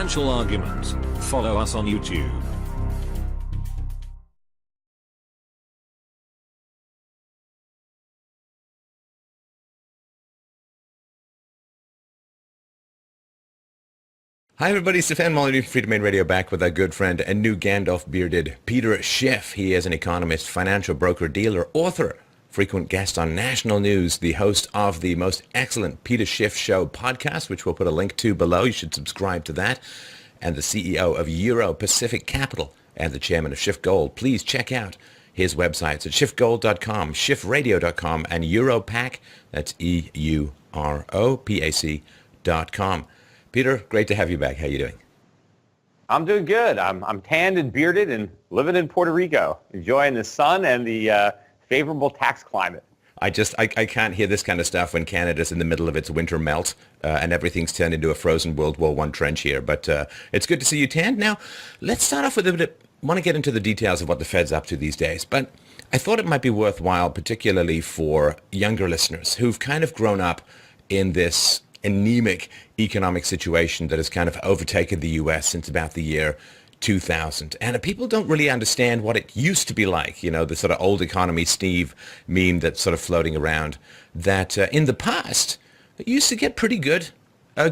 Financial Argument. Follow us on YouTube. Hi everybody, Stefan, MOLYNEUX, Freedom Made Radio, back with our good friend and new Gandalf-bearded Peter Schiff. He is an economist, financial broker, dealer, author, frequent guest on national news, the host of the most excellent Peter Schiff Show podcast, which we'll put a link to below. You should subscribe to that. And the CEO of Euro Pacific Capital and the chairman of Schiff Gold. Please check out his websites at schiffgold.com, schiffradio.com, and Europac, that's EUROPAC.com. Peter, great to have you back. How are you doing? I'm doing good. I'm tanned and bearded and living in Puerto Rico, enjoying the sun and the favorable tax climate. I can't hear this kind of stuff when Canada's in the middle of its winter melt and everything's turned into a frozen World War I trench here. But it's good to see you tanned. Now, let's start off with a bit. I want to get into the details of what the Fed's up to these days. But I thought it might be worthwhile, particularly for younger listeners who've kind of grown up in this anemic economic situation that has kind of overtaken the U.S. since about the year 2000. And people don't really understand what it used to be like, you know, the sort of old economy Steve meme that's sort of floating around, that in the past, it used to get pretty good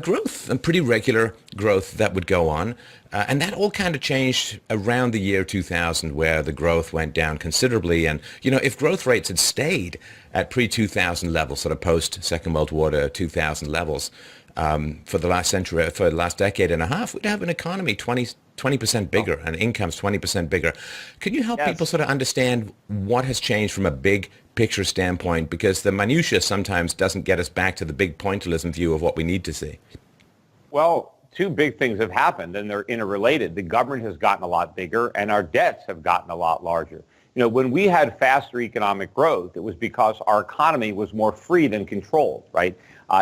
growth and pretty regular growth that would go on. And that all kind of changed around the year 2000, where the growth went down considerably. And, you know, if growth rates had stayed at pre-2000 levels, sort of post-Second World War to 2000 levels, for the last century, for the last decade and a half, we'd have an economy 20% bigger and incomes 20% bigger. Could you help people sort of understand what has changed from a big picture standpoint? Because the minutia sometimes doesn't get us back to the big pointillism view of what we need to see. Well, two big things have happened, and they're interrelated. The government has gotten a lot bigger, and our debts have gotten a lot larger. You know, when we had faster economic growth, it was because our economy was more free than controlled, right?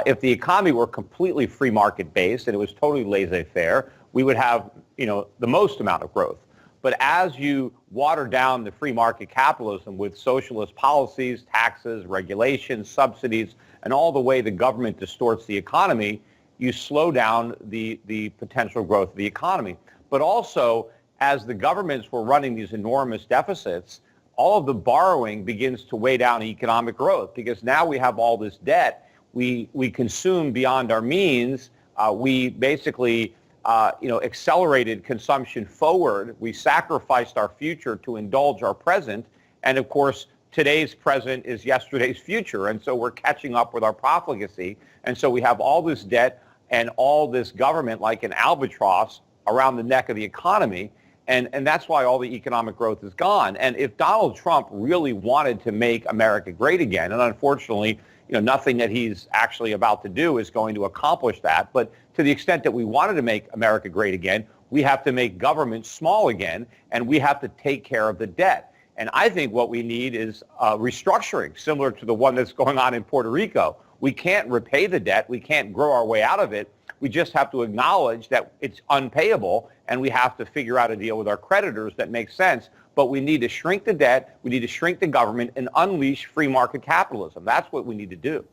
If the economy were completely free market based and it was totally laissez-faire, we would have, you know, the most amount of growth. But as you water down the free market capitalism with socialist policies, taxes, regulations, subsidies, and all the way the government distorts the economy, you slow down the potential growth of the economy. But also, as the governments were running these enormous deficits, all of the borrowing begins to weigh down economic growth, because now we have all this debt. We consume beyond our means. We basically accelerated consumption forward. We sacrificed our future to indulge our present. And of course, today's present is yesterday's future. And so we're catching up with our profligacy. And so we have all this debt and all this government like an albatross around the neck of the economy. And that's why all the economic growth is gone. And if Donald Trump really wanted to make America great again, and unfortunately, nothing that he's actually about to do is going to accomplish that. But to the extent that we wanted to make America great again, we have to make government small again, and we have to take care of the debt. And I think what we need is restructuring, similar to the one that's going on in Puerto Rico. We can't repay the debt. We can't grow our way out of it. We just have to acknowledge that it's unpayable, and we have to figure out a deal with our creditors that makes sense. But we need to shrink the debt, we need to shrink the government, and unleash free market capitalism. That's what we need to do.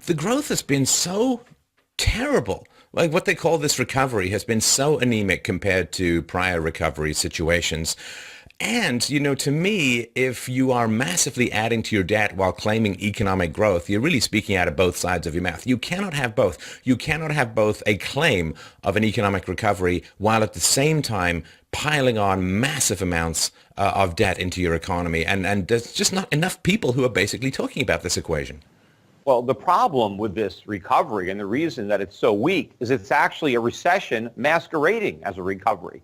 The growth has been so terrible. Like what they call this recovery has been so anemic compared to prior recovery situations. And, to me, if you are massively adding to your debt while claiming economic growth, you're really speaking out of both sides of your mouth. You cannot have both. You cannot have both a claim of an economic recovery while at the same time piling on massive amounts of debt into your economy. And there's just not enough people who are basically talking about this equation. Well, the problem with this recovery and the reason that it's so weak is it's actually a recession masquerading as a recovery.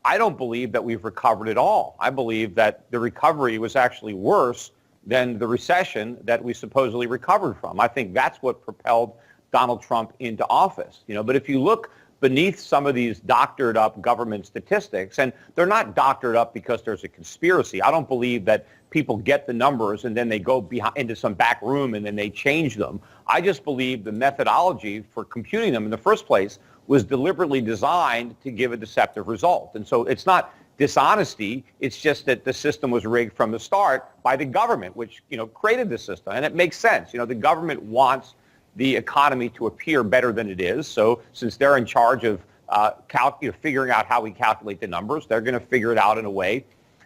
I don't believe that we've recovered at all. I believe that the recovery was actually worse than the recession that we supposedly recovered from. I think that's what propelled Donald Trump into office. But if you look beneath some of these doctored up government statistics, and they're not doctored up because there's a conspiracy. I don't believe that people get the numbers and then they go into some back room and then they change them. I just believe the methodology for computing them in the first place was deliberately designed to give a deceptive result. And so it's not dishonesty, it's just that the system was rigged from the start by the government, which, created the system. And it makes sense. The government wants the economy to appear better than it is. So since they're in charge of figuring out how we calculate the numbers. They're going to figure it out in a way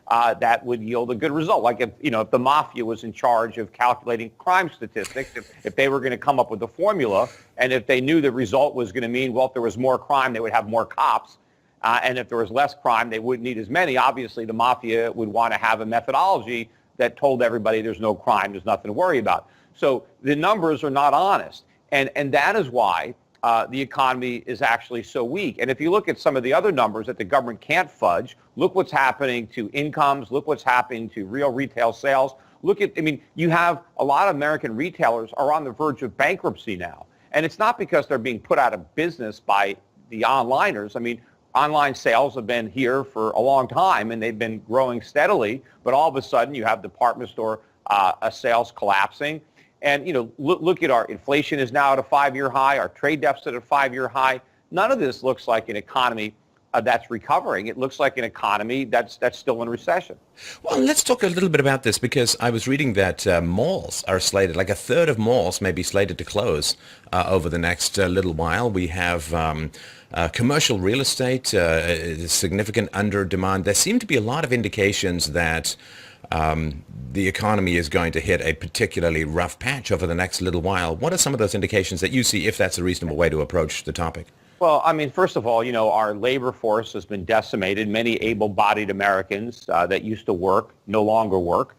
that would yield a good result. Like if the mafia was in charge of calculating crime statistics, if they were going to come up with a formula, and if they knew the result was going to mean, well, if there was more crime, they would have more cops. And if there was less crime, they wouldn't need as many. Obviously, the mafia would want to have a methodology that told everybody there's no crime, there's nothing to worry about. So the numbers are not honest. And that is why the economy is actually so weak. And if you look at some of the other numbers that the government can't fudge, look what's happening to incomes, look what's happening to real retail sales. You have a lot of American retailers are on the verge of bankruptcy now. And it's not because they're being put out of business by the onliners. Online sales have been here for a long time, and they've been growing steadily. But all of a sudden, you have department store sales collapsing. And, look at our inflation is now at a 5-year high, our trade deficit at a 5-year high. None of this looks like an economy that's recovering. It looks like an economy that's still in recession. Well, let's talk a little bit about this, because I was reading that malls are slated, like a third of malls may be slated to close over the next little while. We have commercial real estate, significant under demand. There seem to be a lot of indications that the economy is going to hit a particularly rough patch over the next little while. What are some of those indications that you see, if that's a reasonable way to approach the topic? Well, first of all, our labor force has been decimated. Many able-bodied Americans that used to work no longer work.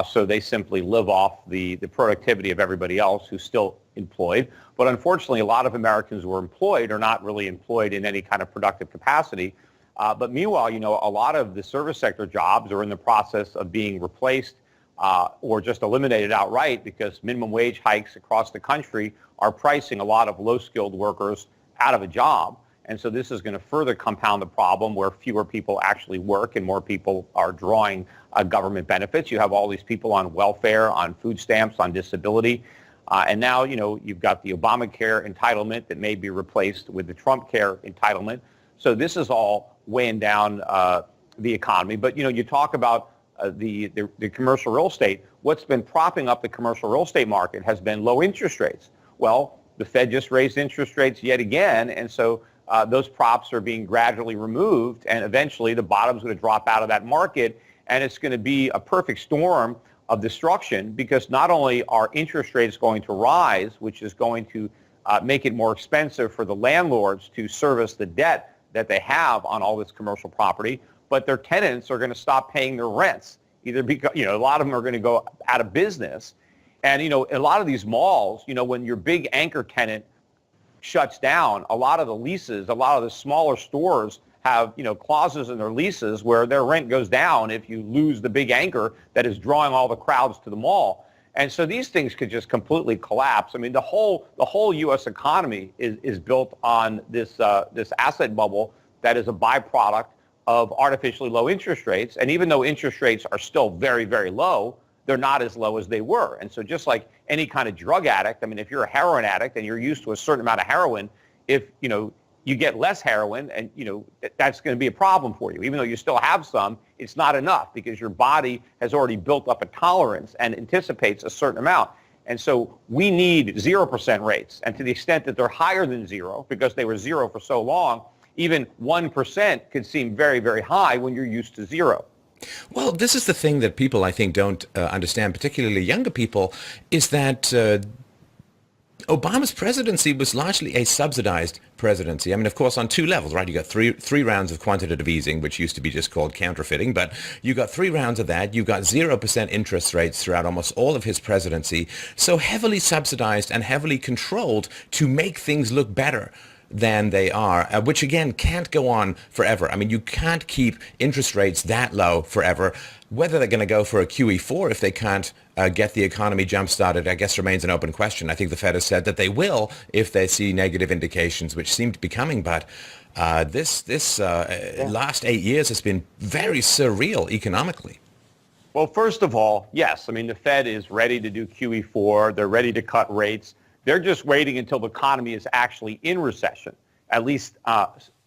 So they simply live off the productivity of everybody else who's still employed. But unfortunately, a lot of Americans who are employed are not really employed in any kind of productive capacity. But meanwhile, a lot of the service sector jobs are in the process of being replaced or just eliminated outright, because minimum wage hikes across the country are pricing a lot of low-skilled workers out of a job. And so this is going to further compound the problem, where fewer people actually work and more people are drawing government benefits. You have all these people on welfare, on food stamps, on disability. And now, you've got the Obamacare entitlement that may be replaced with the Trump care entitlement. So this is all weighing down the economy. But, you talk about the commercial real estate. What's been propping up the commercial real estate market has been low interest rates. Well, the Fed just raised interest rates yet again, and so those props are being gradually removed, and eventually the bottom's going to drop out of that market, and it's going to be a perfect storm of destruction, because not only are interest rates going to rise, which is going to make it more expensive for the landlords to service the debt that they have on all this commercial property, but their tenants are going to stop paying their rents, either because, a lot of them are going to go out of business. And, a lot of these malls, when your big anchor tenant shuts down, a lot of the leases, a lot of the smaller stores have, clauses in their leases where their rent goes down if you lose the big anchor that is drawing all the crowds to the mall. And so these things could just completely collapse. The whole U.S. economy is built on this asset bubble that is a byproduct of artificially low interest rates. And even though interest rates are still very, very low, they're not as low as they were. And so just like any kind of drug addict, if you're a heroin addict and you're used to a certain amount of heroin, if, you get less heroin, and, that's going to be a problem for you. Even though you still have some, it's not enough, because your body has already built up a tolerance and anticipates a certain amount. And so we need 0% rates. And to the extent that they're higher than zero, because they were zero for so long, even 1% could seem very, very high when you're used to zero. Well, this is the thing that people, I think, don't understand, particularly younger people, is that Obama's presidency was largely a subsidized presidency. Of course, on two levels, right? You got three rounds of quantitative easing, which used to be just called counterfeiting, but you got 3 rounds of that. You got 0% interest rates throughout almost all of his presidency. So heavily subsidized and heavily controlled to make things look better than they are, which again can't go on forever. You can't keep interest rates that low forever. Whether they're going to go for a QE4 if they can't get the economy jump-started, I guess remains an open question. I think the Fed has said that they will if they see negative indications, which seem to be coming. But this last 8 years has been very surreal economically. Well, first of all, yes. The Fed is ready to do QE4. They're ready to cut rates. They're just waiting until the economy is actually in recession, at least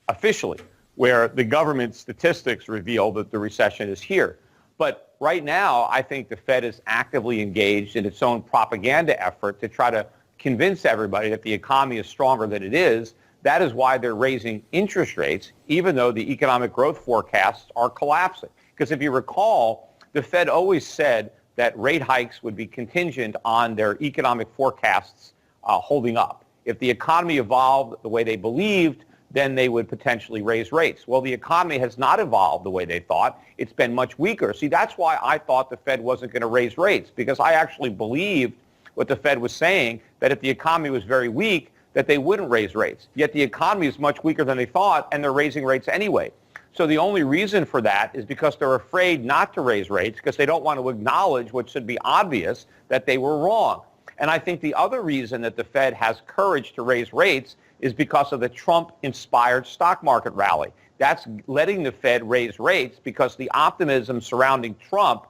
officially, where the government statistics reveal that the recession is here. But right now, I think the Fed is actively engaged in its own propaganda effort to try to convince everybody that the economy is stronger than it is, That is why they're raising interest rates, even though the economic growth forecasts are collapsing. Because if you recall, the Fed always said that rate hikes would be contingent on their economic forecasts holding up. If the economy evolved the way they believed, then they would potentially raise rates. Well, the economy has not evolved the way they thought. It's been much weaker. See, that's why I thought the Fed wasn't going to raise rates, because I actually believed what the Fed was saying, that if the economy was very weak, that they wouldn't raise rates. Yet the economy is much weaker than they thought, and they're raising rates anyway. So the only reason for that is because they're afraid not to raise rates, because they don't want to acknowledge what should be obvious, that they were wrong. And I think the other reason that the Fed has courage to raise rates is because of the Trump-inspired stock market rally. That's letting the Fed raise rates because the optimism surrounding Trump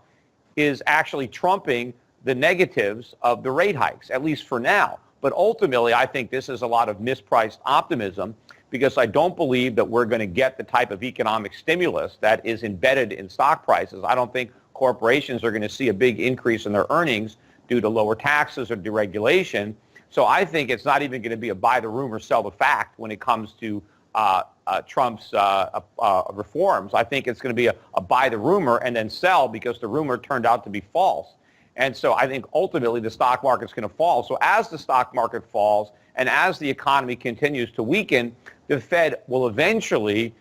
is actually trumping the negatives of the rate hikes, at least for now. But ultimately, I think this is a lot of mispriced optimism, because I don't believe that we're going to get the type of economic stimulus that is embedded in stock prices. I don't think corporations are going to see a big increase in their earnings due to lower taxes or deregulation. So I think it's not even going to be a buy the rumor, sell the fact when it comes to Trump's reforms. I think it's going to be a buy the rumor and then sell because the rumor turned out to be false. And so I think ultimately the stock market's going to fall. So as the stock market falls and as the economy continues to weaken, the Fed will eventually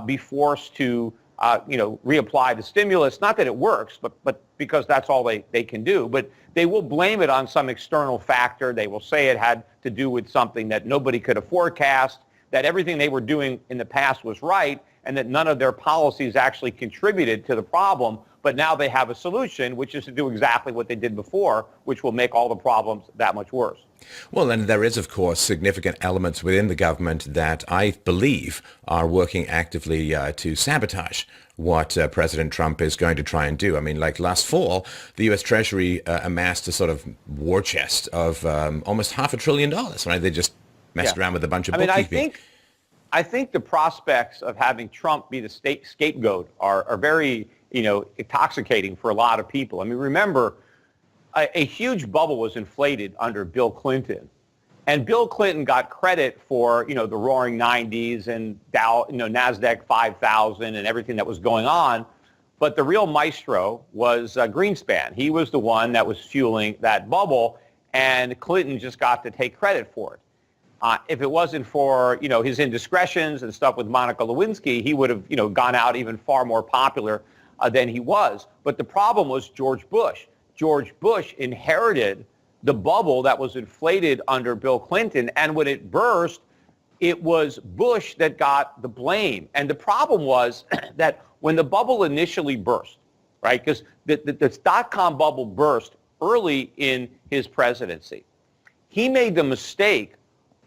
be forced to reapply the stimulus. Not that it works, but because that's all they can do. But they will blame it on some external factor. They will say it had to do with something that nobody could have forecast, that everything they were doing in the past was right, and that none of their policies actually contributed to the problem. But now they have a solution, which is to do exactly what they did before, which will make all the problems that much worse. Well, and there is, of course, significant elements within the government that I believe are working actively to sabotage what President Trump is going to try and do. I mean, like last fall, the U.S. Treasury amassed a sort of war chest of almost $500 billion, right? They just messed around with a bunch of bookkeeping. I think the prospects of having Trump be the scapegoat are very, intoxicating for a lot of people. I mean, remember, a huge bubble was inflated under Bill Clinton. And Bill Clinton got credit for, the roaring 90s and Dow, NASDAQ 5,000 and everything that was going on. But the real maestro was Greenspan. He was the one that was fueling that bubble, and Clinton just got to take credit for it. If it wasn't for, his indiscretions and stuff with Monica Lewinsky, he would have, gone out even far more popular than he was. But the problem was George Bush. George Bush inherited the bubble that was inflated under Bill Clinton, and when it burst, it was Bush that got the blame. And the problem was that when the bubble initially burst, right, because the dot-com bubble burst early in his presidency, he made the mistake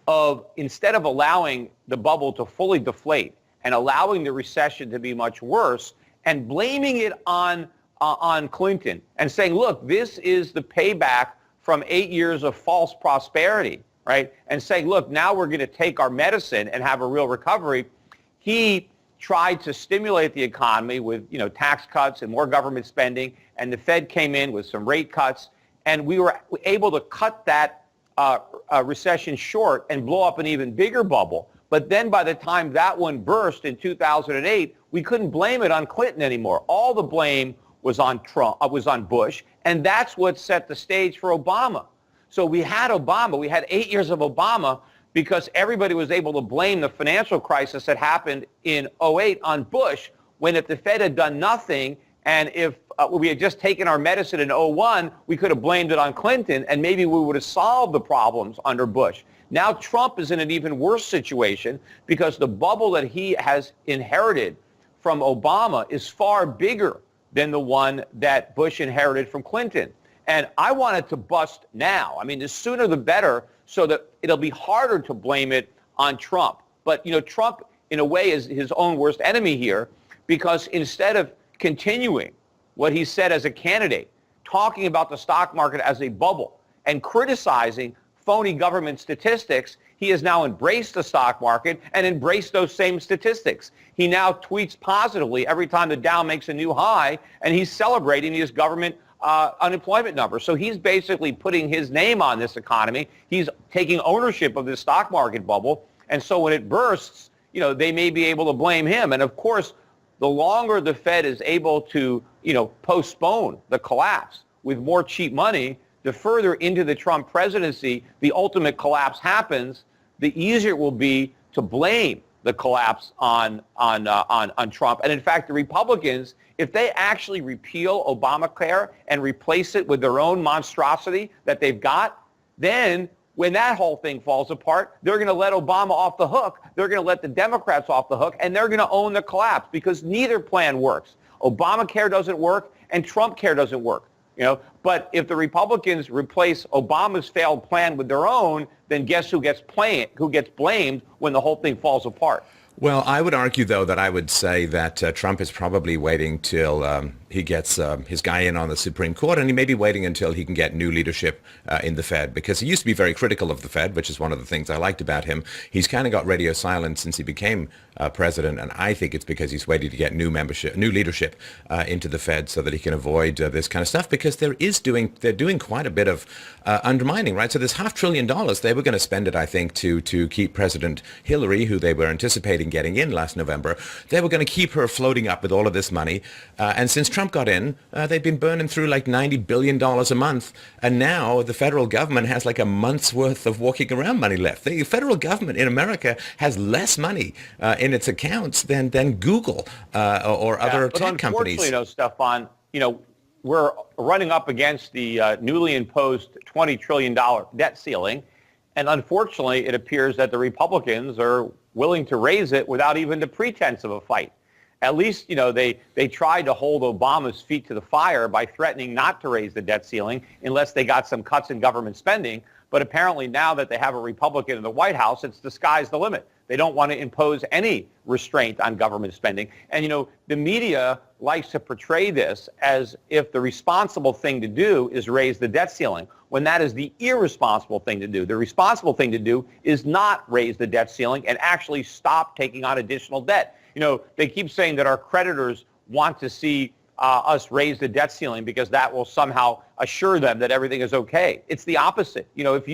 of, instead of allowing the bubble to fully deflate and allowing the recession to be much worse and blaming it on Clinton and saying, look, this is the payback from 8 years of false prosperity, right? And saying, look, now we're going to take our medicine and have a real recovery. He tried to stimulate the economy with, tax cuts and more government spending, and the Fed came in with some rate cuts, and we were able to cut that recession short and blow up an even bigger bubble. But then by the time that one burst in 2008, we couldn't blame it on Clinton anymore. All the blame was on Trump, was on Bush, and that's what set the stage for Obama. So we had Obama. We had 8 years of Obama because everybody was able to blame the financial crisis that happened in 2008 on Bush, when if the Fed had done nothing and if we had just taken our medicine in 2001, we could have blamed it on Clinton, and maybe we would have solved the problems under Bush. Now Trump is in an even worse situation because the bubble that he has inherited from Obama is far bigger than the one that Bush inherited from Clinton. And I want it to bust now. I mean, the sooner the better, so that it'll be harder to blame it on Trump. But, Trump, in a way, is his own worst enemy here, because instead of continuing what he said as a candidate, talking about the stock market as a bubble and criticizing phony government statistics, he has now embraced the stock market and embraced those same statistics. He now tweets positively every time the Dow makes a new high, and he's celebrating his government unemployment number. So he's basically putting his name on this economy. He's taking ownership of this stock market bubble, And so when it bursts, they may be able to blame him. And of course, the longer the Fed is able to, postpone the collapse with more cheap money, the further into the Trump presidency the ultimate collapse happens, the easier it will be to blame the collapse on Trump. And in fact, the Republicans, if they actually repeal Obamacare and replace it with their own monstrosity that they've got, then when that whole thing falls apart, they're going to let Obama off the hook. They're going to let the Democrats off the hook, and they're going to own the collapse because neither plan works. Obamacare doesn't work, and Trump care doesn't work. But if the Republicans replace Obama's failed plan with their own, then guess who gets blamed when the whole thing falls apart? Well, I would argue, though, that I would say that Trump is probably waiting till he gets his guy in on the Supreme Court, and he may be waiting until he can get new leadership in the Fed, because he used to be very critical of the Fed, which is one of the things I liked about him. He's kind of got radio silent since he became president, and I think it's because he's waiting to get new leadership into the Fed so that he can avoid this kind of stuff, because they're doing quite a bit of undermining, right? So there's $500 billion. They were going to spend it, I think, to keep President Hillary, who they were anticipating getting in last November. They were going to keep her floating up with all of this money. And since Trump got in, they've been burning through like $90 billion a month. And now the federal government has like a month's worth of walking around money left. The federal government in America has less money in its accounts than Google or other tech companies. Unfortunately, Stefan, we're running up against the newly imposed $20 trillion debt ceiling. And unfortunately, it appears that the Republicans are willing to raise it without even the pretense of a fight. At least, they tried to hold Obama's feet to the fire by threatening not to raise the debt ceiling unless they got some cuts in government spending. But apparently now that they have a Republican in the White House, it's the sky's the limit. They don't want to impose any restraint on government spending. And, the media likes to portray this as if the responsible thing to do is raise the debt ceiling, when that is the irresponsible thing to do. The responsible thing to do is not raise the debt ceiling and actually stop taking on additional debt. They keep saying that our creditors want to see us raise the debt ceiling because that will somehow assure them that everything is okay. It's the opposite. If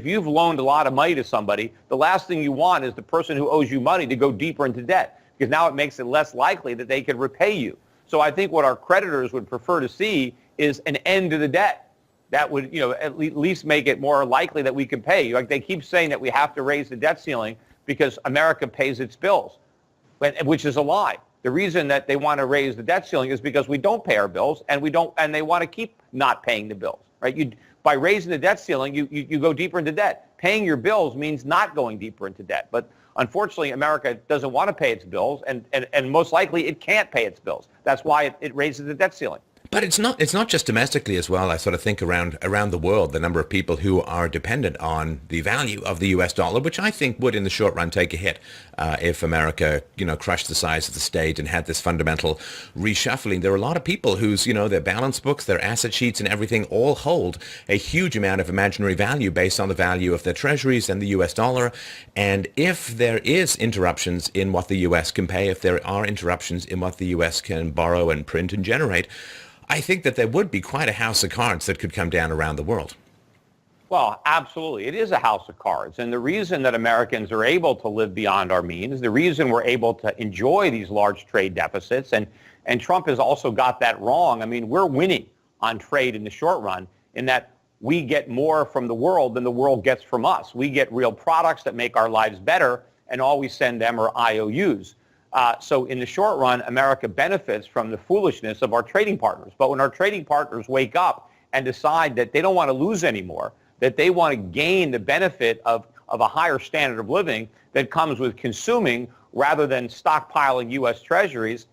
you've loaned a lot of money to somebody, the last thing you want is the person who owes you money to go deeper into debt, because now it makes it less likely that they can repay you. So I think what our creditors would prefer to see is an end to the debt. That would, at least make it more likely that we can pay. Like they keep saying that we have to raise the debt ceiling because America pays its bills, which is a lie. The reason that they want to raise the debt ceiling is because we don't pay our bills, and they want to keep not paying the bills, right? By raising the debt ceiling, you go deeper into debt. Paying your bills means not going deeper into debt. But unfortunately, America doesn't want to pay its bills, and most likely it can't pay its bills. That's why it raises the debt ceiling. But it's not just domestically as well. I sort of think around the world, the number of people who are dependent on the value of the U.S. dollar, which I think would in the short run take a hit if America, crushed the size of the state and had this fundamental reshuffling. There are a lot of people whose, their balance books, their asset sheets and everything all hold a huge amount of imaginary value based on the value of their treasuries and the U.S. dollar. And if there is interruptions in what the U.S. can pay, if there are interruptions in what the U.S. can borrow and print and generate, I think that there would be quite a house of cards that could come down around the world. Well, absolutely. It is a house of cards. And the reason that Americans are able to live beyond our means, the reason we're able to enjoy these large trade deficits, and Trump has also got that wrong. I mean, we're winning on trade in the short run in that we get more from the world than the world gets from us. We get real products that make our lives better, and all we send them are IOUs. So in the short run, America benefits from the foolishness of our trading partners. But when our trading partners wake up and decide that they don't want to lose anymore, that they want to gain the benefit of a higher standard of living that comes with consuming rather than stockpiling U.S. treasuries,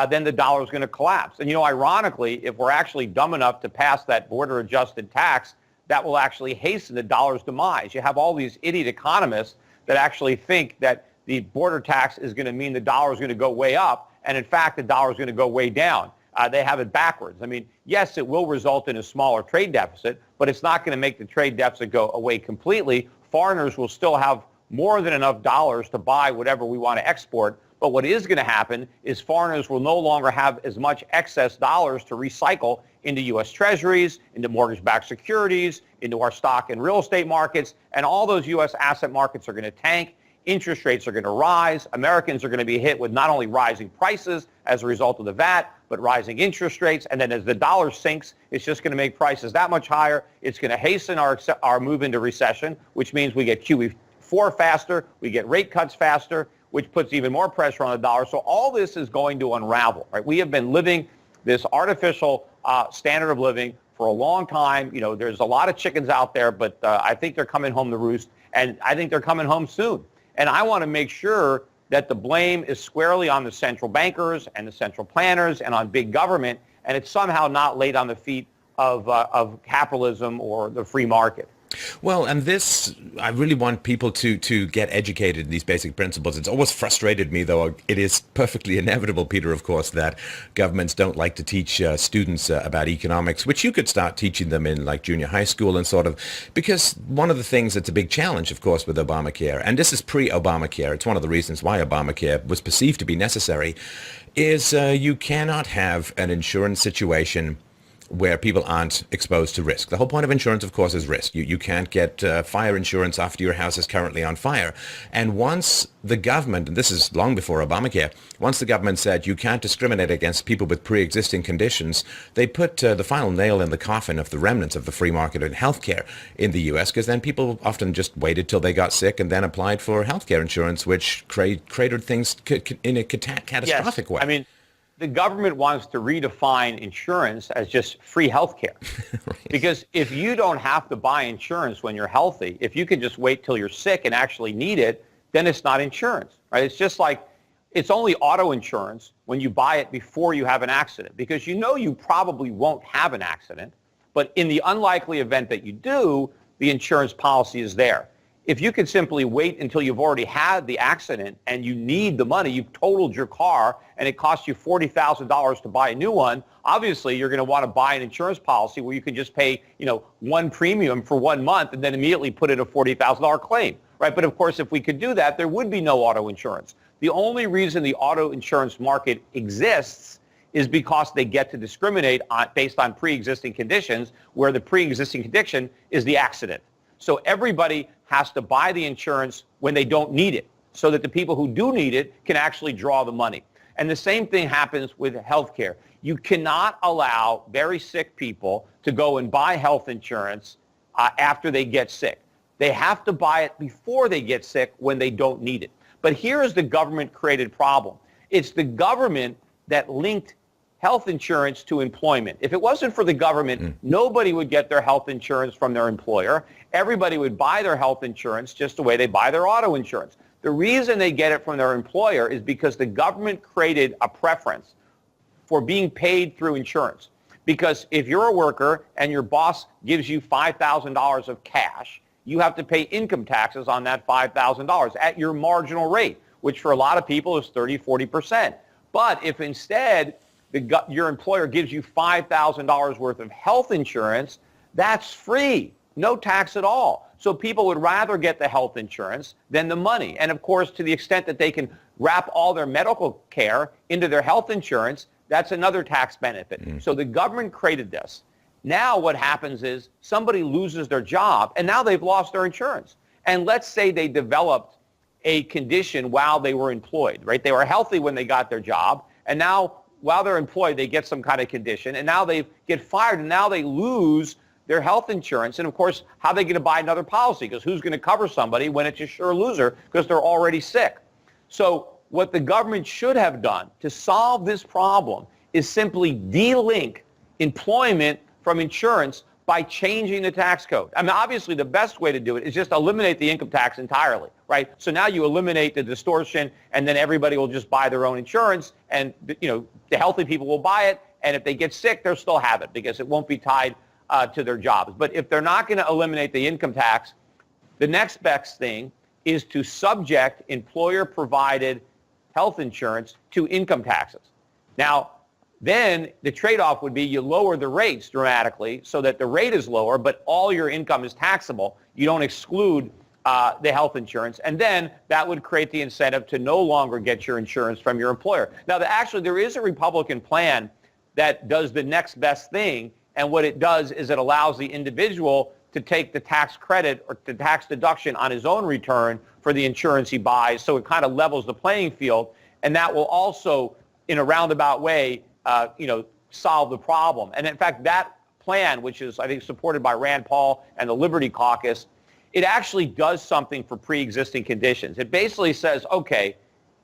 then the dollar is going to collapse. And, ironically, if we're actually dumb enough to pass that border-adjusted tax, that will actually hasten the dollar's demise. You have all these idiot economists that actually think that the border tax is going to mean the dollar is going to go way up, and in fact, the dollar is going to go way down. They have it backwards. I mean, yes, it will result in a smaller trade deficit, but it's not going to make the trade deficit go away completely. Foreigners will still have more than enough dollars to buy whatever we want to export. But what is going to happen is foreigners will no longer have as much excess dollars to recycle into U.S. treasuries, into mortgage-backed securities, into our stock and real estate markets, and all those U.S. asset markets are going to tank. interest rates are going to rise. Americans are going to be hit with not only rising prices as a result of the VAT, but rising interest rates. And then as the dollar sinks, it's just going to make prices that much higher. It's going to hasten our move into recession, which means we get QE4 faster, we get rate cuts faster, which puts even more pressure on the dollar. So all this is going to unravel, right? We have been living this artificial standard of living for a long time. You know, there's a lot of chickens out there, but I think they're coming home to roost, and I think they're coming home soon. And I want to make sure that the blame is squarely on the central bankers and the central planners and on big government, and it's somehow not laid on the feet of capitalism or the free market. Well, and this, I really want people to get educated in these basic principles. It's always frustrated me, though it is perfectly inevitable, Peter, of course, that governments don't like to teach students about economics, which you could start teaching them in like junior high school and sort of, because one of the things that's a big challenge, of course, with Obamacare, and this is pre-Obamacare, it's one of the reasons why Obamacare was perceived to be necessary, is you cannot have an insurance situation where people aren't exposed to risk. The whole point of insurance, of course, is risk. You can't get fire insurance after your house is currently on fire. And once the government, and this is long before Obamacare, once the government said you can't discriminate against people with pre-existing conditions, they put the final nail in the coffin of the remnants of the free market in healthcare in the U.S., because then people often just waited till they got sick and then applied for healthcare insurance, which cratered things in a catastrophic way. I mean, the government wants to redefine insurance as just free health care. Right. Because if you don't have to buy insurance when you're healthy, if you can just wait till you're sick and actually need it, then it's not insurance, right? It's just like, it's only auto insurance when you buy it before you have an accident, because you know you probably won't have an accident, but in the unlikely event that you do, the insurance policy is there. If you could simply wait until you've already had the accident and you need the money, you've totaled your car and it costs you $40,000 to buy a new one, obviously you're going to want to buy an insurance policy where you can just pay, one premium for 1 month and then immediately put in a $40,000 claim, right? But of course, if we could do that, there would be no auto insurance. The only reason the auto insurance market exists is because they get to discriminate based on pre-existing conditions, where the pre-existing condition is the accident. So everybody has to buy the insurance when they don't need it, so that the people who do need it can actually draw the money. And the same thing happens with healthcare. You cannot allow very sick people to go and buy health insurance after they get sick. They have to buy it before they get sick when they don't need it. But here is the government-created problem. It's the government that linked health insurance to employment. If it wasn't for the government, nobody would get their health insurance from their employer. Everybody would buy their health insurance just the way they buy their auto insurance. The reason they get it from their employer is because the government created a preference for being paid through insurance. Because if you're a worker and your boss gives you $5,000 of cash, you have to pay income taxes on that $5,000 at your marginal rate, which for a lot of people is 30-40%. But if instead your employer gives you $5,000 worth of health insurance, that's free, no tax at all. So people would rather get the health insurance than the money. And of course, to the extent that they can wrap all their medical care into their health insurance, that's another tax benefit. So the government created this. Now what happens is somebody loses their job and now they've lost their insurance. And let's say they developed a condition while they were employed, right? They were healthy when they got their job, and now while they're employed, they get some kind of condition, and now they get fired, and now they lose their health insurance. And of course, how are they going to buy another policy? Because who's going to cover somebody when it's a sure loser because they're already sick? So what the government should have done to solve this problem is simply de-link employment from insurance by changing the tax code. I mean, obviously, the best way to do it is just eliminate the income tax entirely, right? So now you eliminate the distortion, and then everybody will just buy their own insurance, and the healthy people will buy it, and if they get sick, they'll still have it because it won't be tied to their jobs. But if they're not going to eliminate the income tax, the next best thing is to subject employer-provided health insurance to income taxes. Now, then the trade-off would be you lower the rates dramatically so that the rate is lower, but all your income is taxable. You don't exclude the health insurance, and then that would create the incentive to no longer get your insurance from your employer. Now, there is a Republican plan that does the next best thing, and what it does is it allows the individual to take the tax credit or the tax deduction on his own return for the insurance he buys. So it kind of levels the playing field. And that will also, in a roundabout way, solve the problem. And in fact, that plan, which is, I think, supported by Rand Paul and the Liberty Caucus, it actually does something for pre-existing conditions. It basically says, okay,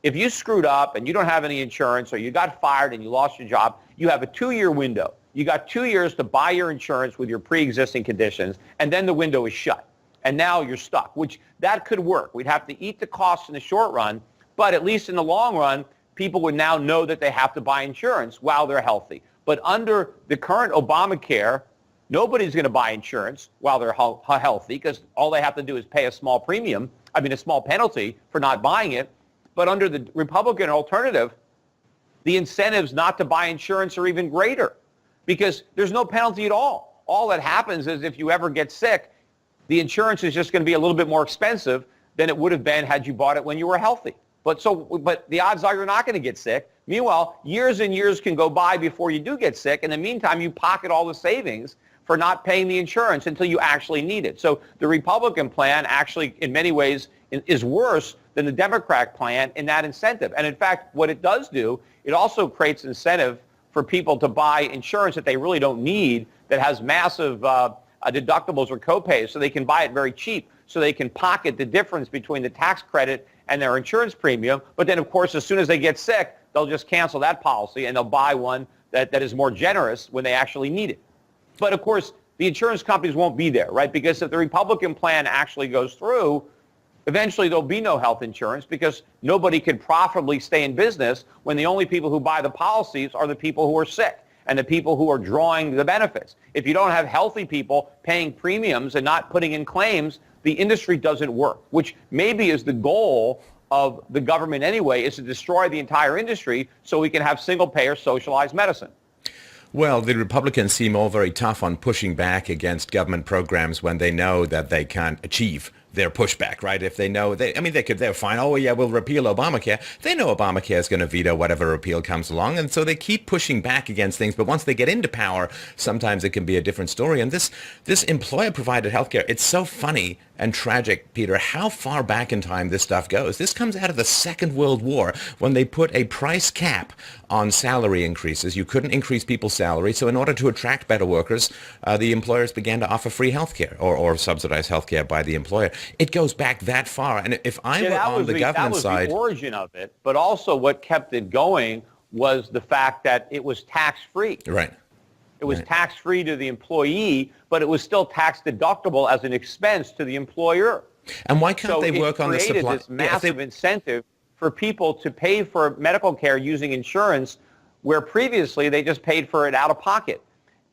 if you screwed up and you don't have any insurance or you got fired and you lost your job, you have a 2-year window. You got 2 years to buy your insurance with your pre-existing conditions, and then the window is shut. And now you're stuck, which that could work. We'd have to eat the costs in the short run, but at least in the long run, people would now know that they have to buy insurance while they're healthy. But under the current Obamacare, nobody's going to buy insurance while they're healthy because all they have to do is pay a small penalty for not buying it. But under the Republican alternative, the incentives not to buy insurance are even greater because there's no penalty at all. All that happens is if you ever get sick, the insurance is just going to be a little bit more expensive than it would have been had you bought it when you were healthy. But the odds are you're not going to get sick. Meanwhile, years and years can go by before you do get sick. In the meantime, you pocket all the savings for not paying the insurance until you actually need it. So the Republican plan actually, in many ways, is worse than the Democrat plan in that incentive. And in fact, what it does do, it also creates incentive for people to buy insurance that they really don't need that has massive deductibles or copays, so they can buy it very cheap, so they can pocket the difference between the tax credit and their insurance premium. But then, of course, as soon as they get sick, they'll just cancel that policy and they'll buy one that is more generous when they actually need it. But, of course, the insurance companies won't be there, right? Because if the Republican plan actually goes through, eventually there'll be no health insurance because nobody can profitably stay in business when the only people who buy the policies are the people who are sick and the people who are drawing the benefits. If you don't have healthy people paying premiums and not putting in claims, the industry doesn't work, which maybe is the goal of the government anyway, is to destroy the entire industry so we can have single-payer socialized medicine. Well, the Republicans seem all very tough on pushing back against government programs when they know that they can't achieve their pushback, right? If they know, they're fine. Oh, yeah, we'll repeal Obamacare. They know Obamacare is going to veto whatever repeal comes along, and so they keep pushing back against things. But once they get into power, sometimes it can be a different story. And this employer-provided healthcare, it's so funny and tragic, Peter, how far back in time this stuff goes. This comes out of the Second World War when they put a price cap on salary increases. You couldn't increase people's salary, so in order to attract better workers, the employers began to offer free healthcare or subsidized healthcare by the employer. It goes back that far. And if I were on the government side... That was the origin of it, but also what kept it going was the fact that it was tax-free. Right. It was tax-free to the employee, but it was still tax-deductible as an expense to the employer. And why can't they work on the supply? So it created this massive incentive for people to pay for medical care using insurance where previously they just paid for it out of pocket.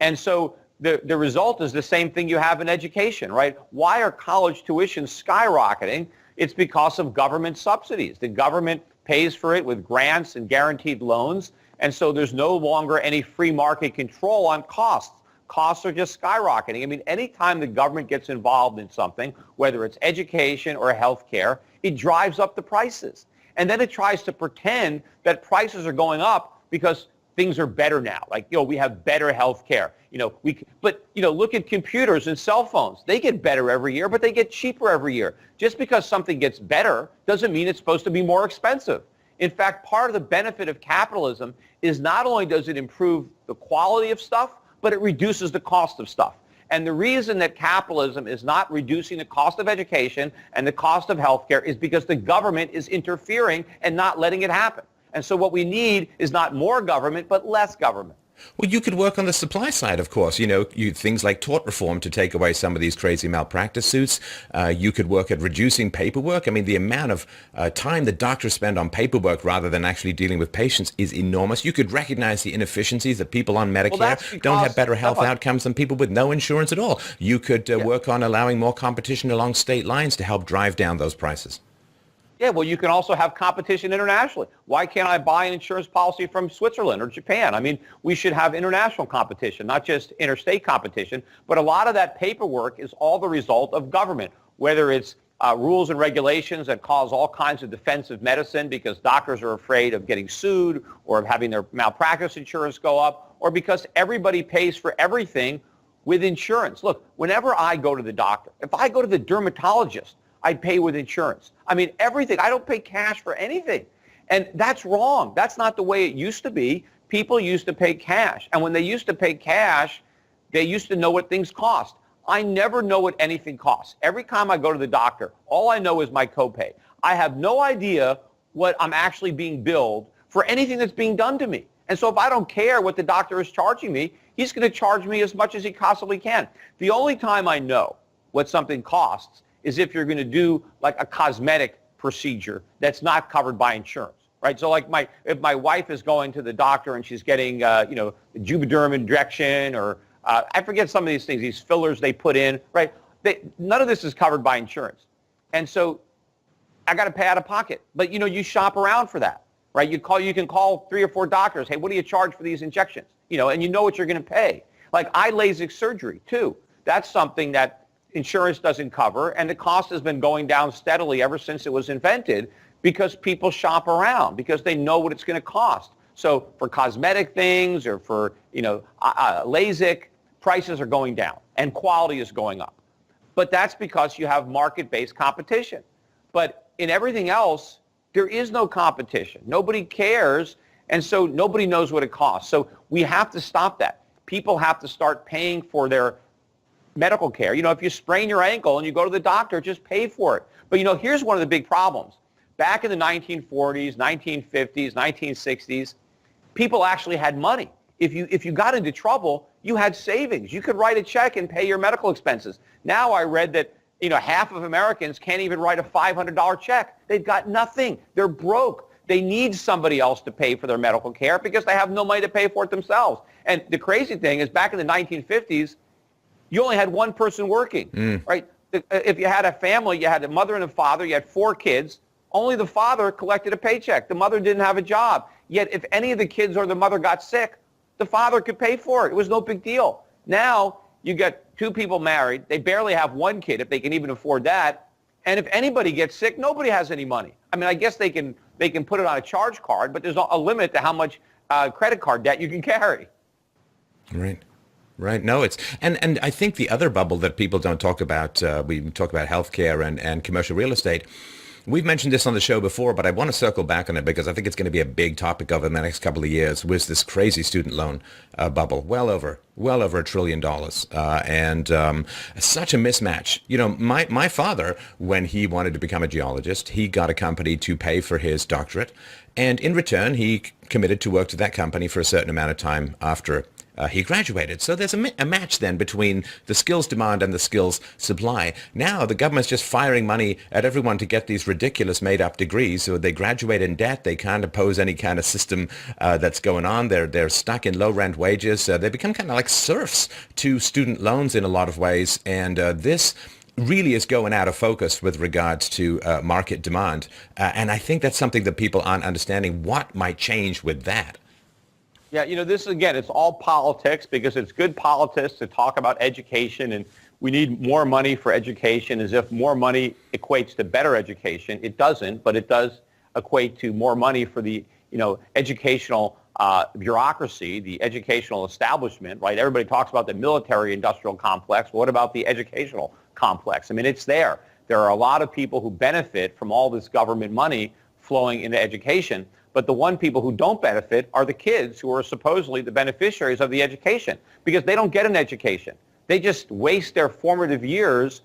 And so the result is the same thing you have in education, right? Why are college tuitions skyrocketing? It's because of government subsidies. The government pays for it with grants and guaranteed loans, and so there's no longer any free market control on costs. Costs are just skyrocketing. I mean, anytime the government gets involved in something, whether it's education or healthcare, it drives up the prices. And then it tries to pretend that prices are going up because things are better now. Like, we have better health care. Look at computers and cell phones. They get better every year, but they get cheaper every year. Just because something gets better doesn't mean it's supposed to be more expensive. In fact, part of the benefit of capitalism is not only does it improve the quality of stuff, but it reduces the cost of stuff. And the reason that capitalism is not reducing the cost of education and the cost of healthcare is because the government is interfering and not letting it happen. And so what we need is not more government, but less government. Well, you could work on the supply side, of course. Things like tort reform to take away some of these crazy malpractice suits. You could work at reducing paperwork. I mean, the amount of time that doctors spend on paperwork rather than actually dealing with patients is enormous. You could recognize the inefficiencies that people on Medicare don't have better health outcomes than people with no insurance at all. You could work on allowing more competition along state lines to help drive down those prices. Yeah, well, you can also have competition internationally. Why can't I buy an insurance policy from Switzerland or Japan? I mean, we should have international competition, not just interstate competition. But a lot of that paperwork is all the result of government, whether it's rules and regulations that cause all kinds of defensive medicine because doctors are afraid of getting sued or of having their malpractice insurance go up, or because everybody pays for everything with insurance. Look, whenever I go to the doctor, if I go to the dermatologist, I pay with insurance. I mean, everything. I don't pay cash for anything. And that's wrong. That's not the way it used to be. People used to pay cash. And when they used to pay cash, they used to know what things cost. I never know what anything costs. Every time I go to the doctor, all I know is my copay. I have no idea what I'm actually being billed for anything that's being done to me. And so if I don't care what the doctor is charging me, he's going to charge me as much as he possibly can. The only time I know what something costs is if you're going to do like a cosmetic procedure that's not covered by insurance, right? So like if my wife is going to the doctor and she's getting, Juvederm injection or I forget some of these things, these fillers they put in, right? None of this is covered by insurance. And so I got to pay out of pocket. But, you shop around for that, right? You can call 3 or 4 doctors. Hey, what do you charge for these injections? And you know what you're going to pay. Like eye LASIK surgery, too. That's something that insurance doesn't cover. And the cost has been going down steadily ever since it was invented because people shop around because they know what it's going to cost. So for cosmetic things or for, LASIK, prices are going down and quality is going up. But that's because you have market-based competition. But in everything else, there is no competition. Nobody cares, and so nobody knows what it costs. So we have to stop that. People have to start paying for their medical care. If you sprain your ankle and you go to the doctor, just pay for it. But, here's one of the big problems. Back in the 1940s, 1950s, 1960s, people actually had money. If you got into trouble, you had savings. You could write a check and pay your medical expenses. Now I read that half of Americans can't even write a $500 check. They've got nothing. They're broke. They need somebody else to pay for their medical care because they have no money to pay for it themselves. And the crazy thing is back in the 1950s, you only had one person working, right? If you had a family, you had a mother and a father, you had 4 kids, only the father collected a paycheck. The mother didn't have a job. Yet if any of the kids or the mother got sick, the father could pay for it. It was no big deal. Now you get 2 people married. They barely have 1 kid if they can even afford that. And if anybody gets sick, nobody has any money. I mean, I guess they can put it on a charge card, but there's a limit to how much credit card debt you can carry. Right. No, and I think the other bubble that people don't talk about, we talk about healthcare and commercial real estate. We've mentioned this on the show before, but I want to circle back on it because I think it's going to be a big topic of in the next couple of years, was this crazy student loan bubble, well over $1 trillion, and such a mismatch. My father, when he wanted to become a geologist, he got a company to pay for his doctorate, and in return, he committed to work to that company for a certain amount of time after he graduated. So there's a match then between the skills demand and the skills supply. Now the government's just firing money at everyone to get these ridiculous made-up degrees. So they graduate in debt. They can't oppose any kind of system that's going on. They're stuck in low-rent wages. They become kind of like serfs to student loans in a lot of ways. And this really is going out of focus with regards to market demand. And I think that's something that people aren't understanding what might change with that. Yeah, this, again, it's all politics because it's good politics to talk about education and we need more money for education as if more money equates to better education. It doesn't, but it does equate to more money for the, educational bureaucracy, the educational establishment, right? Everybody talks about the military-industrial complex. What about the educational complex? I mean, it's there. There are a lot of people who benefit from all this government money flowing into education. But the one people who don't benefit are the kids who are supposedly the beneficiaries of the education because they don't get an education. They just waste their formative years,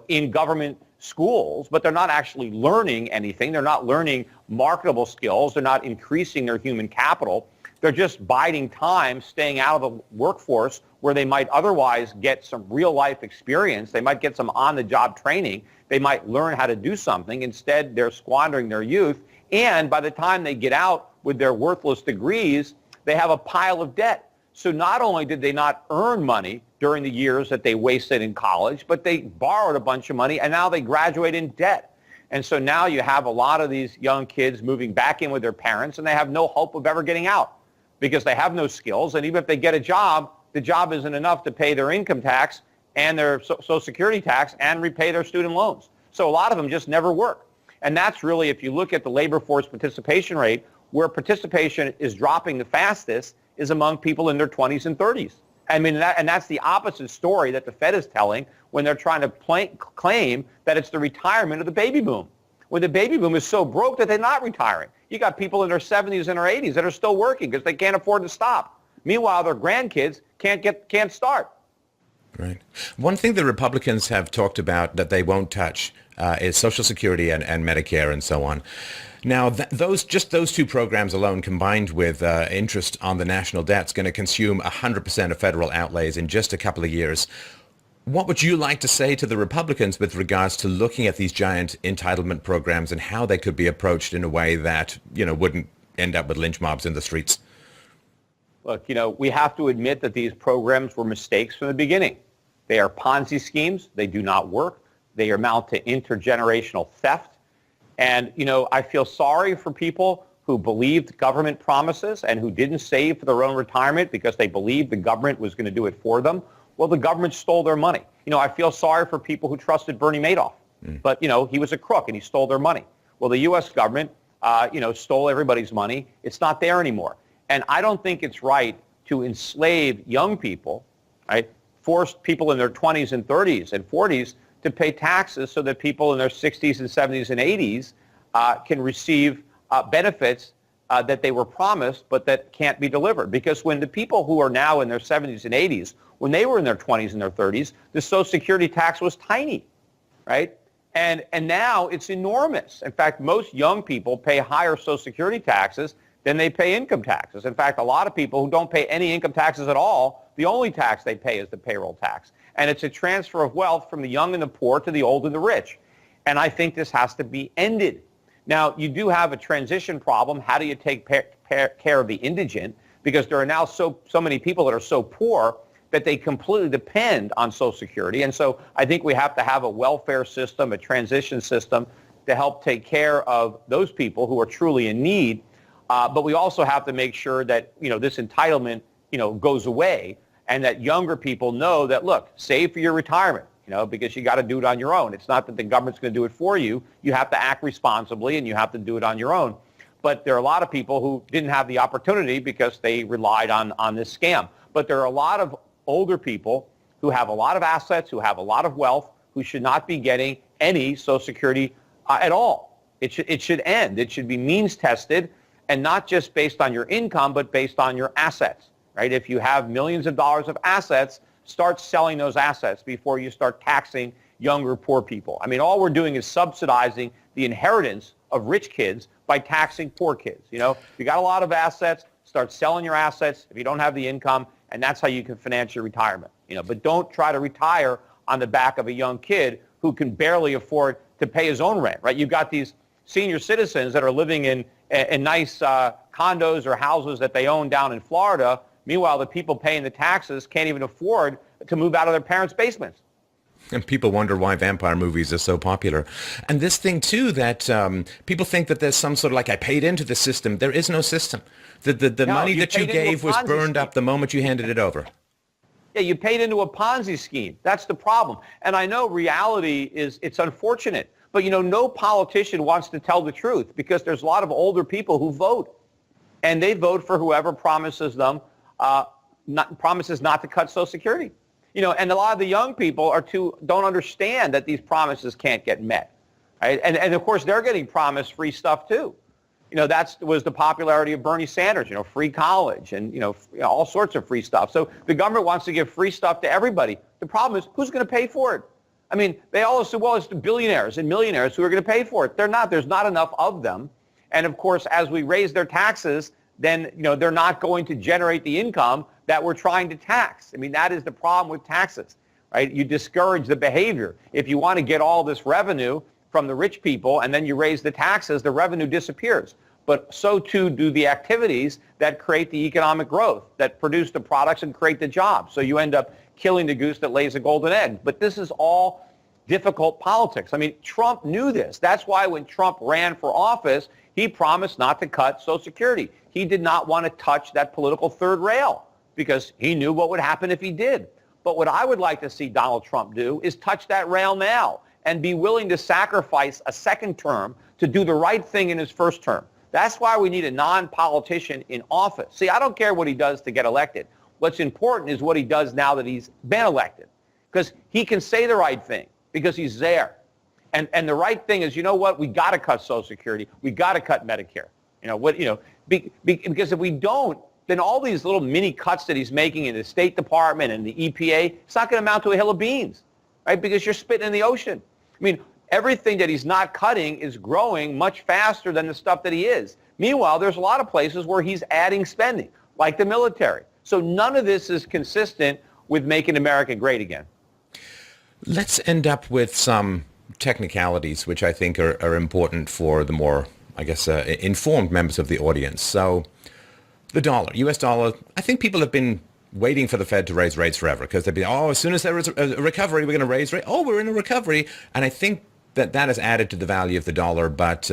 in government schools, but they're not actually learning anything. They're not learning marketable skills. They're not increasing their human capital. They're just biding time, staying out of the workforce where they might otherwise get some real life experience. They might get some on-the-job training. They might learn how to do something. Instead, they're squandering their youth. And by the time they get out with their worthless degrees, they have a pile of debt. So not only did they not earn money during the years that they wasted in college, but they borrowed a bunch of money and now they graduate in debt. And so now you have a lot of these young kids moving back in with their parents and they have no hope of ever getting out because they have no skills. And even if they get a job, the job isn't enough to pay their income tax and their Social Security tax and repay their student loans. So a lot of them just never work. And that's really, if you look at the labor force participation rate, where participation is dropping the fastest is among people in their 20s and 30s. I mean, and that's the opposite story that the Fed is telling when they're trying to claim that it's the retirement of the baby boom, when the baby boom is so broke that they're not retiring. You got people in their 70s and their 80s that are still working because they can't afford to stop. Meanwhile, their grandkids can't start. Right. One thing the Republicans have talked about that they won't touch is Social Security and Medicare and so on. Now, those two programs alone, combined with interest on the national debt, is going to consume 100% of federal outlays in just a couple of years. What would you like to say to the Republicans with regards to looking at these giant entitlement programs and how they could be approached in a way that, wouldn't end up with lynch mobs in the streets? Look, we have to admit that these programs were mistakes from the beginning. They are Ponzi schemes. They do not work. They amount to intergenerational theft. And, I feel sorry for people who believed government promises and who didn't save for their own retirement because they believed the government was going to do it for them. Well, the government stole their money. I feel sorry for people who trusted Bernie Madoff. But, he was a crook and he stole their money. Well, the U.S. government, stole everybody's money. It's not there anymore. And I don't think it's right to enslave young people, right? Force people in their 20s and 30s and 40s to pay taxes so that people in their 60s and 70s and 80s can receive benefits that they were promised but that can't be delivered. Because when the people who are now in their 70s and 80s, when they were in their 20s and their 30s, the Social Security tax was tiny, right? And now it's enormous. In fact, most young people pay higher Social Security taxes than they pay income taxes. In fact, a lot of people who don't pay any income taxes at all, the only tax they pay is the payroll tax. And it's a transfer of wealth from the young and the poor to the old and the rich. And I think this has to be ended. Now, you do have a transition problem. How do you take care of the indigent? Because there are now so many people that are so poor that they completely depend on Social Security. And so I think we have to have a welfare system, a transition system to help take care of those people who are truly in need. But we also have to make sure that, this entitlement, goes away and that younger people know that, look, save for your retirement, because you got to do it on your own. It's not that the government's going to do it for you. You have to act responsibly and you have to do it on your own. But there are a lot of people who didn't have the opportunity because they relied on this scam. But there are a lot of older people who have a lot of assets, who have a lot of wealth, who should not be getting any Social Security at all. It should end. It should be means tested. And not just based on your income, but based on your assets, right? If you have millions of dollars of assets, start selling those assets before you start taxing younger poor people. I mean, all we're doing is subsidizing the inheritance of rich kids by taxing poor kids. If you got a lot of assets, start selling your assets if you don't have the income, and that's how you can finance your retirement. But don't try to retire on the back of a young kid who can barely afford to pay his own rent, right? You've got these senior citizens that are living in nice condos or houses that they own down in Florida. Meanwhile, the people paying the taxes can't even afford to move out of their parents' basements. And people wonder why vampire movies are so popular. And this thing, too, that people think that there's some sort of I paid into the system. There is no system. The money that you gave was burned up the moment you handed it over. Yeah, you paid into a Ponzi scheme. That's the problem. And I know reality it's unfortunate. But, no politician wants to tell the truth because there's a lot of older people who vote. And they vote for whoever promises them, promises not to cut Social Security. And a lot of the young people don't understand that these promises can't get met. Right? And of course, they're getting promised free stuff, too. That was the popularity of Bernie Sanders, free college and, all sorts of free stuff. So the government wants to give free stuff to everybody. The problem is, who's going to pay for it? I mean, they all assume, well, it's the billionaires and millionaires who are going to pay for it. They're not. There's not enough of them. And, of course, as we raise their taxes, then, they're not going to generate the income that we're trying to tax. I mean, that is the problem with taxes, right? You discourage the behavior. If you want to get all this revenue from the rich people and then you raise the taxes, the revenue disappears. But so, too, do the activities that create the economic growth, that produce the products and create the jobs. So you end up killing the goose that lays a golden egg. But this is all difficult politics. I mean, Trump knew this. That's why when Trump ran for office, he promised not to cut Social Security. He did not want to touch that political third rail because he knew what would happen if he did. But what I would like to see Donald Trump do is touch that rail now and be willing to sacrifice a second term to do the right thing in his first term. That's why we need a non-politician in office. See, I don't care what he does to get elected. What's important is what he does now that he's been elected, because he can say the right thing because he's there. And the right thing is, you know what? We got to cut Social Security. We got to cut Medicare. Because if we don't, then all these little mini cuts that he's making in the State Department and the EPA, it's not going to amount to a hill of beans, right? Because you're spitting in the ocean. I mean, everything that he's not cutting is growing much faster than the stuff that he is. Meanwhile, there's a lot of places where he's adding spending, like the military. So none of this is consistent with making America great again. Let's end up with some technicalities, which I think are important for the more, I guess, informed members of the audience. So the dollar, U.S. dollar, I think people have been waiting for the Fed to raise rates forever because they'd be, as soon as there is a recovery, we're going to raise rates. Oh, we're in a recovery. And I think that has added to the value of the dollar. But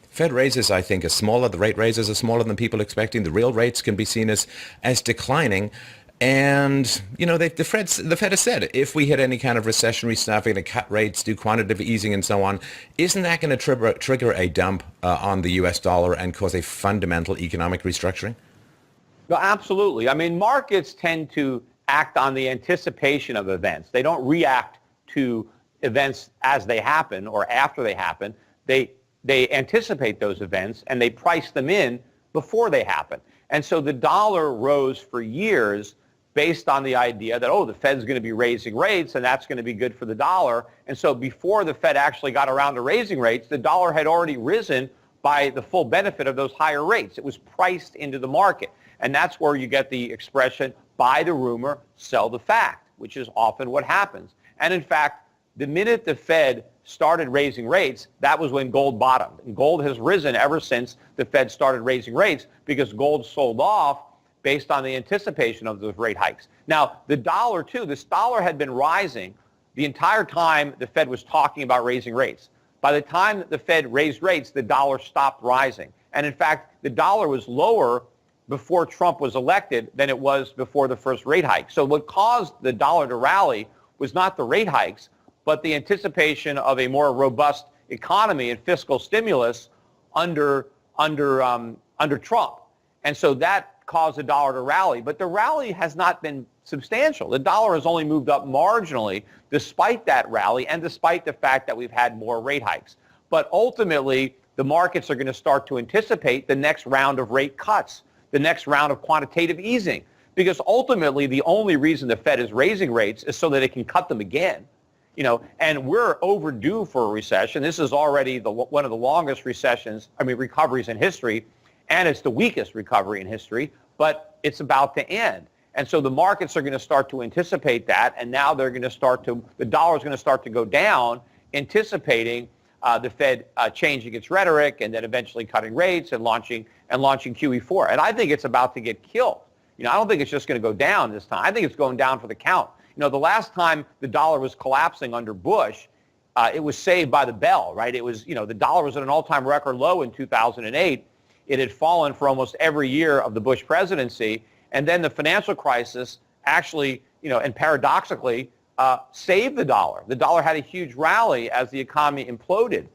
Fed raises, I think, are smaller. The rate raises are smaller than people expecting. The real rates can be seen as declining. And, the Fed has said, if we hit any kind of recessionary stuff, we're going to cut rates, do quantitative easing and so on. Isn't that going to trigger a dump on the U.S. dollar and cause a fundamental economic restructuring? No, absolutely. I mean, markets tend to act on the anticipation of events. They don't react to events as they happen or after they happen. They anticipate those events and they price them in before they happen. And so the dollar rose for years based on the idea that, the Fed's going to be raising rates and that's going to be good for the dollar. And so before the Fed actually got around to raising rates, the dollar had already risen by the full benefit of those higher rates. It was priced into the market. And that's where you get the expression, buy the rumor, sell the fact, which is often what happens. And in fact, the minute the Fed started raising rates, that was when gold bottomed. And gold has risen ever since the Fed started raising rates because gold sold off based on the anticipation of those rate hikes. Now, the dollar, too, this dollar had been rising the entire time the Fed was talking about raising rates. By the time the Fed raised rates, the dollar stopped rising. And in fact, the dollar was lower before Trump was elected than it was before the first rate hike. So what caused the dollar to rally was not the rate hikes, but the anticipation of a more robust economy and fiscal stimulus under Trump. And so that caused the dollar to rally. But the rally has not been substantial. The dollar has only moved up marginally despite that rally and despite the fact that we've had more rate hikes. But ultimately, the markets are going to start to anticipate the next round of rate cuts, the next round of quantitative easing, because ultimately the only reason the Fed is raising rates is so that it can cut them again. And we're overdue for a recession. This is already one of the longest recoveries in history, and it's the weakest recovery in history, but it's about to end. And so the markets are going to start to anticipate that, and now the dollar is going to start to go down, anticipating the Fed changing its rhetoric and then eventually cutting rates and launching QE4. And I think it's about to get killed. I don't think it's just going to go down this time. I think it's going down for the count. The last time the dollar was collapsing under Bush, it was saved by the bell, right? It was, the dollar was at an all-time record low in 2008. It had fallen for almost every year of the Bush presidency. And then the financial crisis actually, and paradoxically, saved the dollar. The dollar had a huge rally as the economy imploded.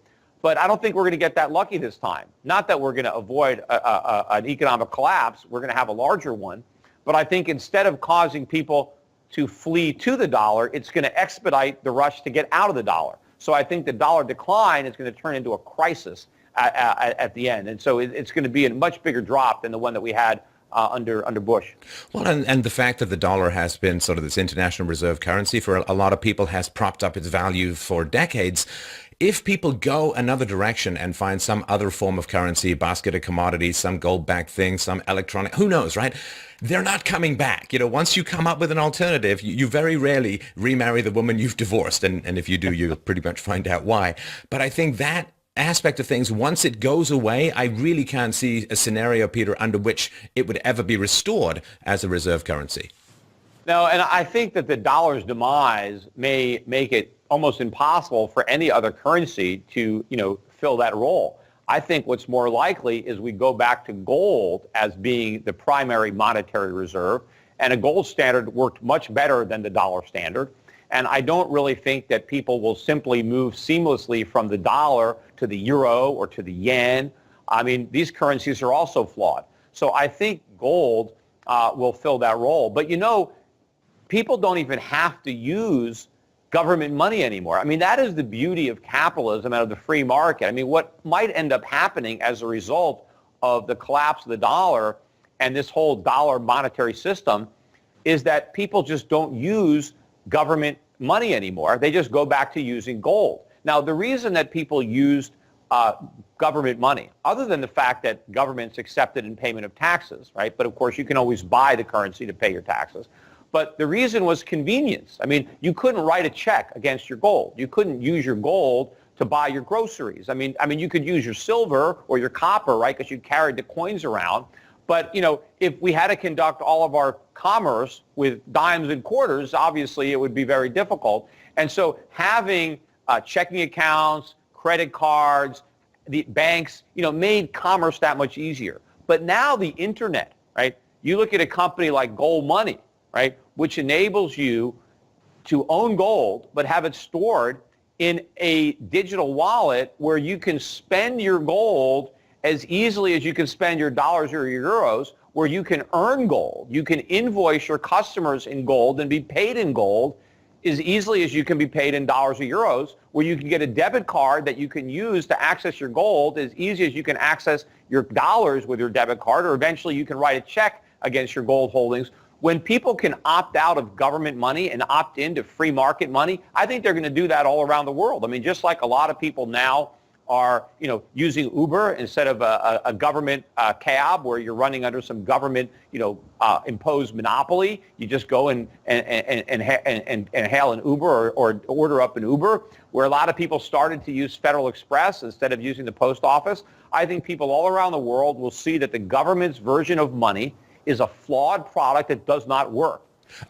But I don't think we're going to get that lucky this time. Not that we're going to avoid an economic collapse. We're going to have a larger one. But I think instead of causing people to flee to the dollar, it's going to expedite the rush to get out of the dollar. So I think the dollar decline is going to turn into a crisis at the end. And so it's going to be a much bigger drop than the one that we had under Bush. Well, and the fact that the dollar has been sort of this international reserve currency for a lot of people has propped up its value for decades. If people go another direction and find some other form of currency, basket of commodities, some gold-backed thing, some electronic, who knows, right? They're not coming back. Once you come up with an alternative, you very rarely remarry the woman you've divorced. And if you do, you'll pretty much find out why. But I think that aspect of things, once it goes away, I really can't see a scenario, Peter, under which it would ever be restored as a reserve currency. No, and I think that the dollar's demise may make it almost impossible for any other currency to, fill that role. I think what's more likely is we go back to gold as being the primary monetary reserve, and a gold standard worked much better than the dollar standard. And I don't really think that people will simply move seamlessly from the dollar to the euro or to the yen. I mean, these currencies are also flawed. So I think gold will fill that role. But people don't even have to use government money anymore. I mean, that is the beauty of capitalism and of the free market. I mean, what might end up happening as a result of the collapse of the dollar and this whole dollar monetary system is that people just don't use government money anymore. They just go back to using gold. Now, the reason that people used government money, other than the fact that governments accepted in payment of taxes, right? But of course, you can always buy the currency to pay your taxes. But the reason was convenience. I mean, you couldn't write a check against your gold. You couldn't use your gold to buy your groceries. I mean, you could use your silver or your copper, right? Because you carried the coins around. But, if we had to conduct all of our commerce with dimes and quarters, obviously it would be very difficult. And so having checking accounts, credit cards, the banks, made commerce that much easier. But now the internet, right? You look at a company like Gold Money, right, which enables you to own gold but have it stored in a digital wallet where you can spend your gold as easily as you can spend your dollars or your euros, where you can earn gold. You can invoice your customers in gold and be paid in gold as easily as you can be paid in dollars or euros, where you can get a debit card that you can use to access your gold as easy as you can access your dollars with your debit card, or eventually you can write a check against your gold holdings. When people can opt out of government money and opt into free market money, I think they're going to do that all around the world. I mean, just like a lot of people now are, using Uber instead of a government cab where you're running under some government, imposed monopoly. You just go and hail an Uber or order up an Uber, where a lot of people started to use Federal Express instead of using the post office. I think people all around the world will see that the government's version of money is a flawed product that does not work.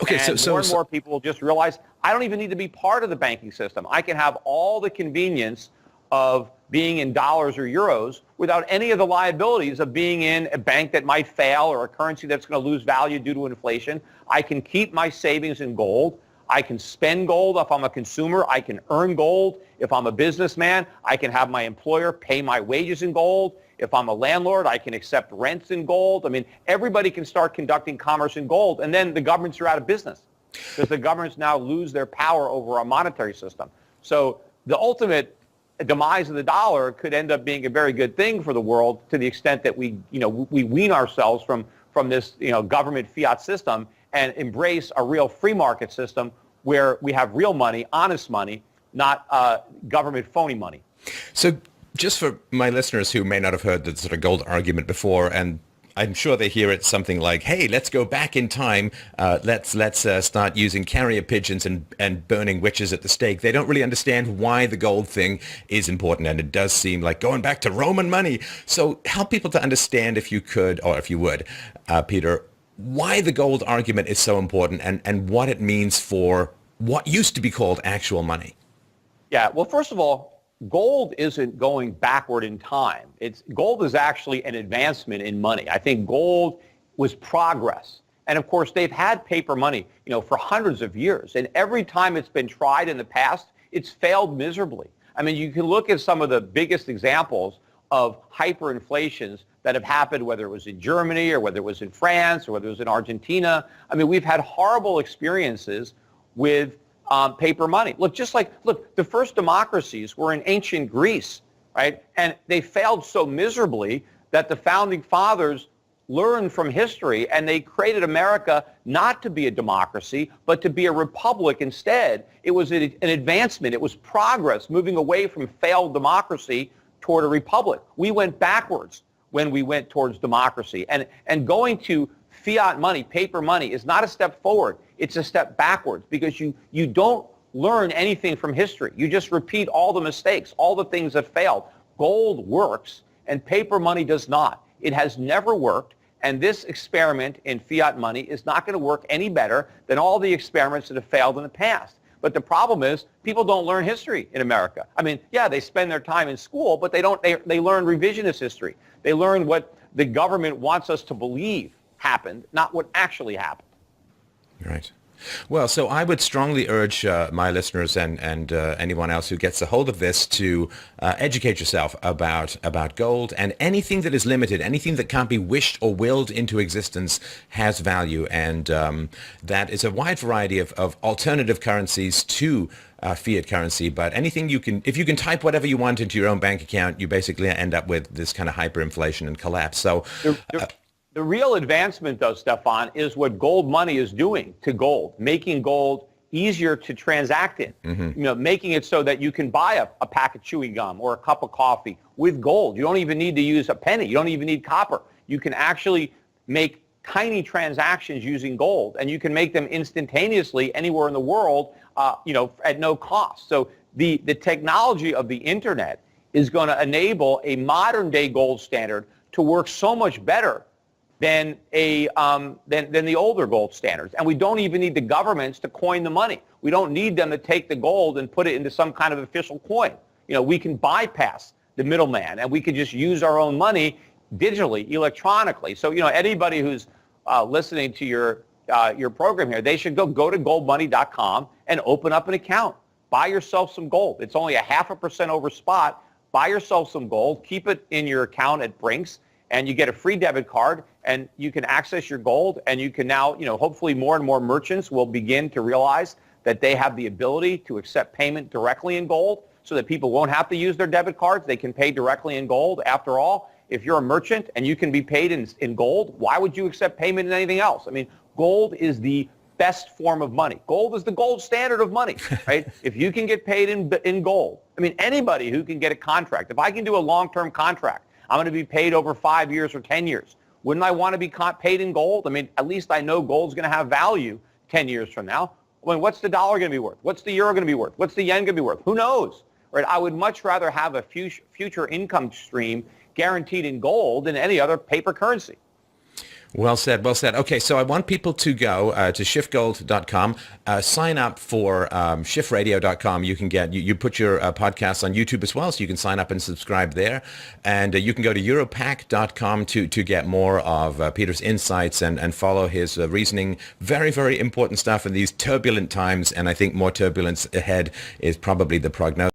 Okay, and more and more people will just realize, I don't even need to be part of the banking system. I can have all the convenience of being in dollars or euros without any of the liabilities of being in a bank that might fail or a currency that's going to lose value due to inflation. I can keep my savings in gold. I can spend gold if I'm a consumer. I can earn gold if I'm a businessman. I can have my employer pay my wages in gold. If I'm a landlord, I can accept rents in gold. I mean, everybody can start conducting commerce in gold, and then the governments are out of business because the governments now lose their power over our monetary system. So the ultimate demise of the dollar could end up being a very good thing for the world, to the extent that we wean ourselves from this, government fiat system and embrace a real free market system where we have real money, honest money, not government phony money. So just for my listeners who may not have heard the sort of gold argument before, and I'm sure they hear it something like, hey, let's go back in time. Let's start using carrier pigeons and burning witches at the stake. They don't really understand why the gold thing is important. And it does seem like going back to Roman money. So help people to understand, if you could, or if you would, Peter, why the gold argument is so important and what it means for what used to be called actual money. Yeah, well, first of all, gold isn't going backward in time. Gold is actually an advancement in money. I think gold was progress. And of course, they've had paper money, for hundreds of years. And every time it's been tried in the past, it's failed miserably. I mean, you can look at some of the biggest examples of hyperinflations that have happened, whether it was in Germany or whether it was in France or whether it was in Argentina. I mean, we've had horrible experiences with paper money. Look, the first democracies were in ancient Greece, right? And they failed so miserably that the founding fathers learned from history, and they created America not to be a democracy, but to be a republic instead. It was an advancement. It was progress, moving away from failed democracy toward a republic. We went backwards when we went towards democracy. And going to fiat money, paper money, is not a step forward. It's a step backwards, because you don't learn anything from history. You just repeat all the mistakes, all the things that failed. Gold works, and paper money does not. It has never worked, and this experiment in fiat money is not going to work any better than all the experiments that have failed in the past. But the problem is, people don't learn history in America. I mean, yeah, they spend their time in school, but they learn revisionist history. They learn what the government wants us to believe happened, not what actually happened. Right. Well, so I would strongly urge my listeners and anyone else who gets a hold of this to educate yourself about gold, and anything that is limited, anything that can't be wished or willed into existence has value, and that is a wide variety of alternative currencies to fiat currency. But anything if you can type whatever you want into your own bank account, you basically end up with this kind of hyperinflation and collapse. So. The real advancement, though, Stefan, is what gold money is doing to gold, making gold easier to transact in, making it so that you can buy a pack of chewing gum or a cup of coffee with gold. You don't even need to use a penny. You don't even need copper. You can actually make tiny transactions using gold, and you can make them instantaneously anywhere in the world, at no cost. So the technology of the internet is going to enable a modern-day gold standard to work so much better than the older gold standards. And we don't even need the governments to coin the money. We don't need them to take the gold and put it into some kind of official coin. We can bypass the middleman, and we can just use our own money digitally, electronically. So, anybody who's listening to your program here, they should go to goldmoney.com and open up an account. Buy yourself some gold. It's only 0.5% over spot. Buy yourself some gold. Keep it in your account at Brinks, and you get a free debit card, and you can access your gold, and you can now, hopefully more and more merchants will begin to realize that they have the ability to accept payment directly in gold, so that people won't have to use their debit cards. They can pay directly in gold. After all, if you're a merchant and you can be paid in gold, why would you accept payment in anything else? I mean, gold is the best form of money. Gold is the gold standard of money, right? If you can get paid in gold, anybody who can get a contract, if I can do a long-term contract, I'm going to be paid over 5 years or 10 years. Wouldn't I want to be paid in gold? At least I know gold's going to have value 10 years from now. What's the dollar going to be worth? What's the euro going to be worth? What's the yen going to be worth? Who knows, right? I would much rather have a future income stream guaranteed in gold than any other paper currency. Well said, well said. Okay, so I want people to go to schiffgold.com, sign up for schiffradio.com. You can you put your podcasts on YouTube as well, so you can sign up and subscribe there. And you can go to europac.com to get more of Peter's insights and follow his reasoning. Very, very important stuff in these turbulent times, and I think more turbulence ahead is probably the prognosis.